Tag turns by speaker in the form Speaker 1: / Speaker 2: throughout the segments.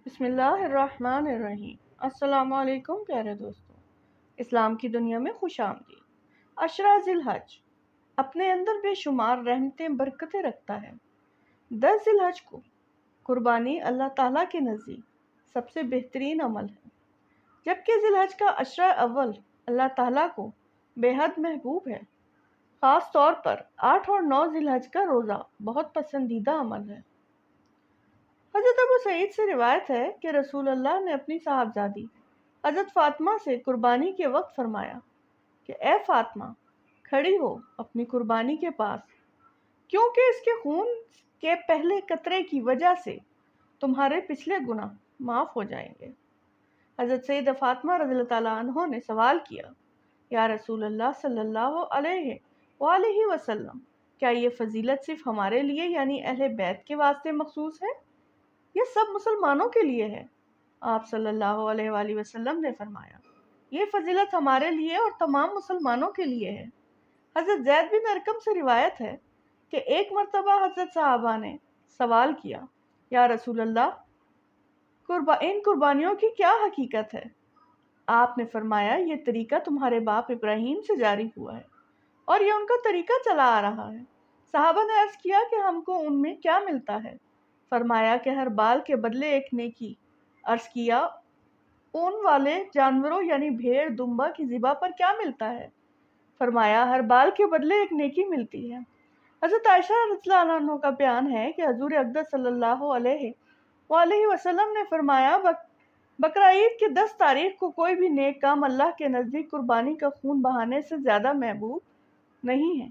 Speaker 1: بسم اللہ الرحمن الرحیم۔ السلام علیکم پیارے دوستوں، اسلام کی دنیا میں خوش آمدید۔ عشرہ ذی الحج اپنے اندر بے شمار رحمتیں برکتیں رکھتا ہے۔ 10 ذی الحج کو قربانی اللہ تعالیٰ کے نزدیک سب سے بہترین عمل ہے، جبکہ ذی الحج کا عشرہ اول اللہ تعالیٰ کو بے حد محبوب ہے۔ خاص طور پر 8 اور 9 ذی الحج کا روزہ بہت پسندیدہ عمل ہے۔ حضرت ابو سعید سے روایت ہے کہ رسول اللہ نے اپنی صاحبزادی حضرت فاطمہ سے قربانی کے وقت فرمایا کہ اے فاطمہ، کھڑی ہو اپنی قربانی کے پاس، کیونکہ اس کے خون کے پہلے قطرے کی وجہ سے تمہارے پچھلے گناہ معاف ہو جائیں گے۔ حضرت سیدہ فاطمہ رضی اللہ تعالیٰ عنہ نے سوال کیا، یا رسول اللہ صلی اللہ علیہ وآلہ وسلم، کیا یہ فضیلت صرف ہمارے لیے یعنی اہل بیت کے واسطے مخصوص ہے؟ یہ سب مسلمانوں کے لیے ہے؟ آپ صلی اللہ علیہ وآلہ وسلم نے فرمایا، یہ فضیلت ہمارے لیے اور تمام مسلمانوں کے لیے ہے۔ حضرت زید بن ارقم سے روایت ہے کہ ایک مرتبہ حضرت صحابہ نے سوال کیا، یا رسول اللہ، ان قربانیوں کی کیا حقیقت ہے؟ آپ نے فرمایا، یہ طریقہ تمہارے باپ ابراہیم سے جاری ہوا ہے اور یہ ان کا طریقہ چلا آ رہا ہے۔ صحابہ نے عرض کیا کہ ہم کو ان میں کیا ملتا ہے؟ فرمایا کہ ہر بال کے بدلے ایک نیکی۔ عرض کیا، اون والے جانوروں یعنی بھیڑ دمبا کی ذبح پر کیا ملتا ہے؟ فرمایا، ہر بال کے بدلے ایک نیکی ملتی ہے۔ حضرت عائشہ رضی اللہ عنہ کا بیان ہے کہ حضور اقدس صلی اللہ علیہ وآلہ وسلم نے فرمایا، بقرہ عید کی 10 تاریخ کو کوئی بھی نیک کام اللہ کے نزدیک قربانی کا خون بہانے سے زیادہ محبوب نہیں ہے،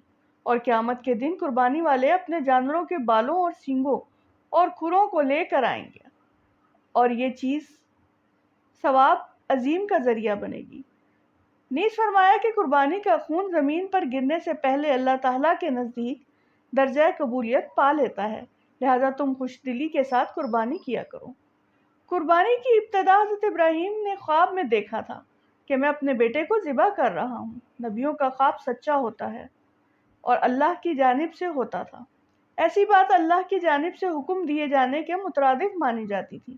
Speaker 1: اور قیامت کے دن قربانی والے اپنے جانوروں کے بالوں اور سینگوں اور کھروں کو لے کر آئیں گے، اور یہ چیز ثواب عظیم کا ذریعہ بنے گی۔ نیز فرمایا کہ قربانی کا خون زمین پر گرنے سے پہلے اللہ تعالیٰ کے نزدیک درجہ قبولیت پا لیتا ہے، لہذا تم خوش دلی کے ساتھ قربانی کیا کرو۔ قربانی کی ابتدا حضرت ابراہیم نے خواب میں دیکھا تھا کہ میں اپنے بیٹے کو ذبح کر رہا ہوں۔ نبیوں کا خواب سچا ہوتا ہے اور اللہ کی جانب سے ہوتا تھا۔ ایسی بات اللہ کی جانب سے حکم دیے جانے کے مترادف مانی جاتی تھی،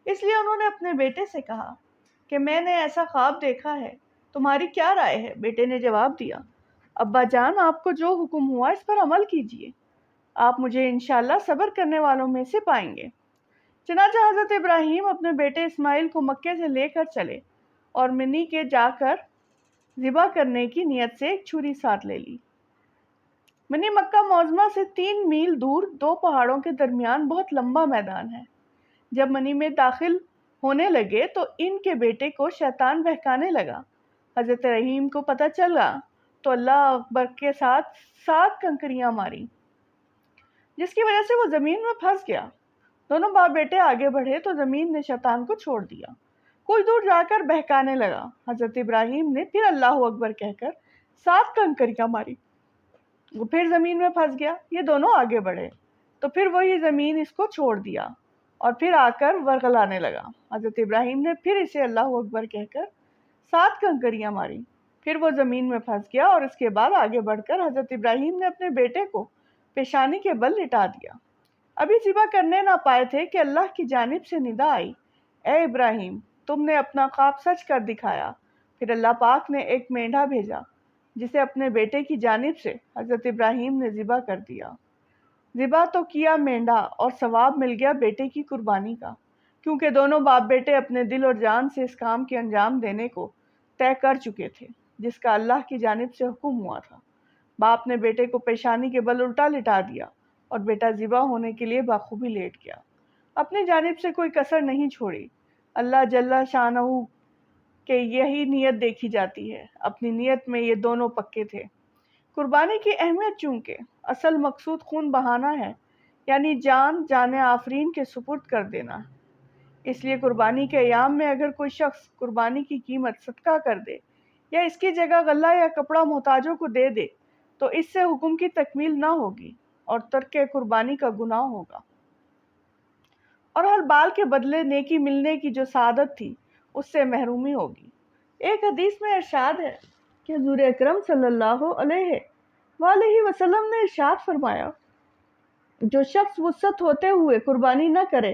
Speaker 1: اس لیے انہوں نے اپنے بیٹے سے کہا کہ میں نے ایسا خواب دیکھا ہے، تمہاری کیا رائے ہے؟ بیٹے نے جواب دیا، ابا جان، آپ کو جو حکم ہوا اس پر عمل کیجیے، آپ مجھے انشاءاللہ صبر کرنے والوں میں سے پائیں گے۔ چنانچہ حضرت ابراہیم اپنے بیٹے اسماعیل کو مکے سے لے کر چلے اور منی کے جا کر ذبح کرنے کی نیت سے ایک چھری ساتھ لے لی۔ منی مکہ معظمہ سے 3 میل دور 2 پہاڑوں کے درمیان بہت لمبا میدان ہے۔ جب منی میں داخل ہونے لگے تو ان کے بیٹے کو شیطان بہکانے لگا۔ حضرت رحیم کو پتہ چلا تو اللہ اکبر کے ساتھ 7 کنکریاں ماری، جس کی وجہ سے وہ زمین میں پھنس گیا۔ دونوں باپ بیٹے آگے بڑھے تو زمین نے شیطان کو چھوڑ دیا۔ کچھ دور جا کر بہکانے لگا۔ حضرت ابراہیم نے پھر اللہ اکبر کہہ کر 7 کنکریاں ماری، وہ پھر زمین میں پھنس گیا۔ یہ دونوں آگے بڑھے تو پھر وہی زمین اس کو چھوڑ دیا اور پھر آ کر ورغلانے لگا۔ حضرت ابراہیم نے پھر اسے اللہ اکبر کہہ کر 7 کنکریاں ماری، پھر وہ زمین میں پھنس گیا، اور اس کے بعد آگے بڑھ کر حضرت ابراہیم نے اپنے بیٹے کو پیشانی کے بل لٹا دیا۔ ابھی ذبح کرنے نہ پائے تھے کہ اللہ کی جانب سے ندا آئی، اے ابراہیم، تم نے اپنا خواب سچ کر دکھایا۔ پھر اللہ پاک نے ایک مینڈھا بھیجا جسے اپنے بیٹے کی جانب سے حضرت ابراہیم نے ذبح کر دیا۔ ذبح تو کیا مینڈھا اور ثواب مل گیا بیٹے کی قربانی کا، کیونکہ دونوں باپ بیٹے اپنے دل اور جان سے اس کام کے انجام دینے کو طے کر چکے تھے جس کا اللہ کی جانب سے حکم ہوا تھا۔ باپ نے بیٹے کو پیشانی کے بل الٹا لٹا دیا اور بیٹا ذبح ہونے کے لیے بخوبی لیٹ گیا، اپنی جانب سے کوئی کسر نہیں چھوڑی۔ اللہ جل شانہ کہ یہی نیت دیکھی جاتی ہے۔ اپنی نیت میں یہ دونوں پکے تھے۔ قربانی کی اہمیت چونکہ اصل مقصود خون بہانا ہے، یعنی جان آفرین کے سپرد کر دینا ہے، اس لیے قربانی کے ایام میں اگر کوئی شخص قربانی کی قیمت صدقہ کر دے یا اس کی جگہ غلہ یا کپڑا محتاجوں کو دے دے تو اس سے حکم کی تکمیل نہ ہوگی اور ترک قربانی کا گناہ ہوگا، اور ہر بال کے بدلے نیکی ملنے کی جو سعادت تھی اس سے محرومی ہوگی۔ ایک حدیث میں ارشاد ہے کہ حضور اکرم صلی اللہ علیہ وآلہ وسلم نے ارشاد فرمایا، جو شخص وسعت ہوتے ہوئے قربانی نہ کرے